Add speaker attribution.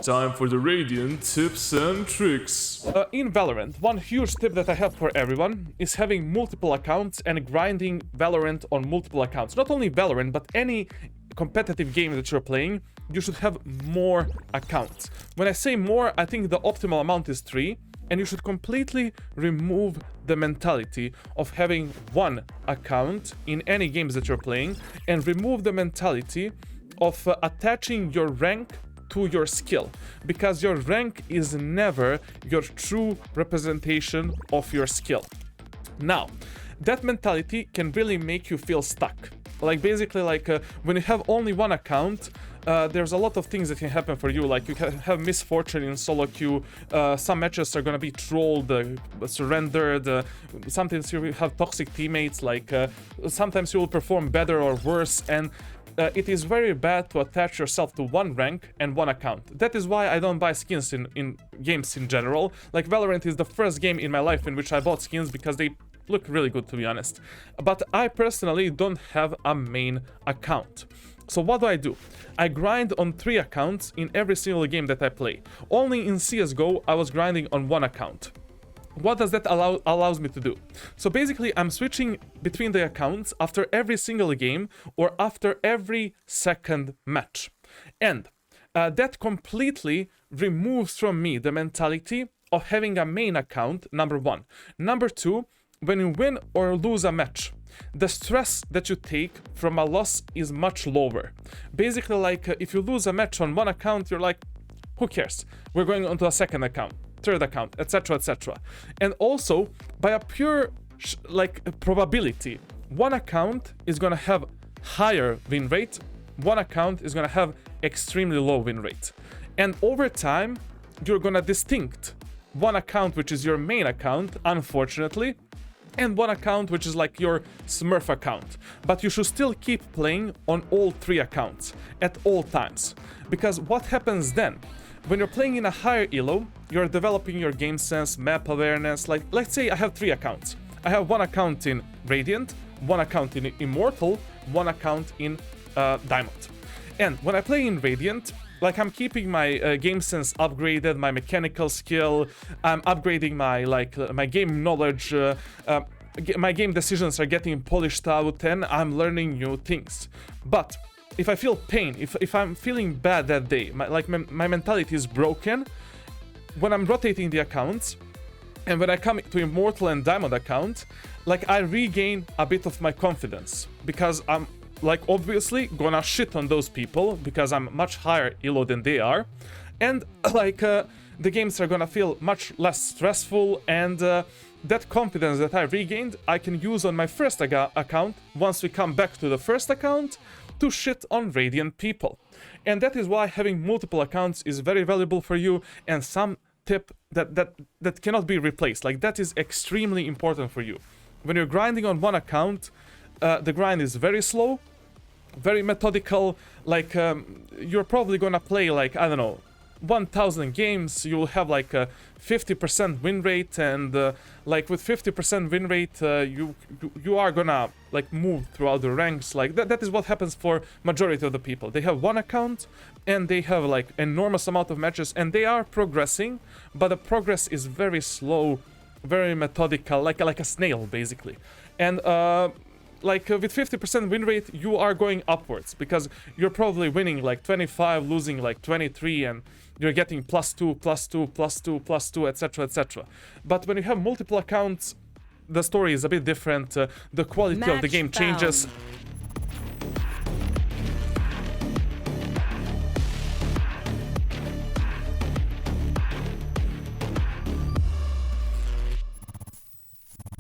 Speaker 1: time for the Radiant tips and tricks.
Speaker 2: In Valorant, one huge tip that I have for everyone is having multiple accounts and grinding Valorant on multiple accounts. Not only Valorant, but any competitive game that you're playing, you should have more accounts. When I say more, I think the optimal amount is 3, and you should completely remove the mentality of having one account in any games that you're playing, and remove the mentality of attaching your rank to your skill, because your rank is never your true representation of your skill. Now, that mentality can really make you feel stuck. Like basically, when you have only one account, there's a lot of things that can happen for you. Like you can have misfortune in solo queue, some matches are gonna be trolled, surrendered, sometimes you have toxic teammates, sometimes you will perform better or worse, and it is very bad to attach yourself to one rank and one account. That is why I don't buy skins in games in general. Like Valorant is the first game in my life in which I bought skins because they look really good, to be honest. But I personally don't have a main account. So what do? I grind on 3 accounts in every single game that I play. Only in CSGO I was grinding on 1 account. What does that allows me to do? So basically I'm switching between the accounts after every single game or after every second match. And that completely removes from me the mentality of having a main account, number 1. Number 2, when you win or lose a match, the stress that you take from a loss is much lower. Basically, if you lose a match on one account, you're like, who cares? We're going onto a second account, third account, etc, etc. And also, by a pure probability, one account is gonna have higher win rate, one account is gonna have extremely low win rate. And over time, you're gonna distinct one account which is your main account, unfortunately, and one account which is like your Smurf account. But you should still keep playing on all 3 accounts at all times. Because what happens then? When you're playing in a higher elo, you're developing your game sense, map awareness. Like, let's say I have 3 accounts. I have 1 account in Radiant, 1 account in Immortal, 1 account in Diamond. And when I play in Radiant, I'm keeping my game sense upgraded, my mechanical skill, I'm upgrading my game knowledge, my game decisions are getting polished out, and I'm learning new things. But if I feel pain, if I'm feeling bad that day, my mentality is broken, when I'm rotating the accounts, and when I come to Immortal and Diamond account, I regain a bit of my confidence, because I'm obviously gonna shit on those people because I'm much higher elo than they are, and the games are gonna feel much less stressful, and that confidence that I regained I can use on my first account once we come back to the first account to shit on Radiant people. And that is why having multiple accounts is very valuable for you, and some tip that cannot be replaced. That is extremely important for you. When you're grinding on one account, the grind is very slow, very methodical. You're probably gonna play I don't know, 1000 games. You'll have a 50% win rate, and with 50% win rate, you are gonna move throughout the ranks. That is what happens for majority of the people. They have one account and they have enormous amount of matches, and they are progressing, but the progress is very slow, very methodical, like a snail basically. And with 50% win rate, you are going upwards, because you're probably winning 25, losing 23, and you're getting +2, +2, +2, +2, etc, etc. But when you have multiple accounts, the story is a bit different. The quality of the game changes.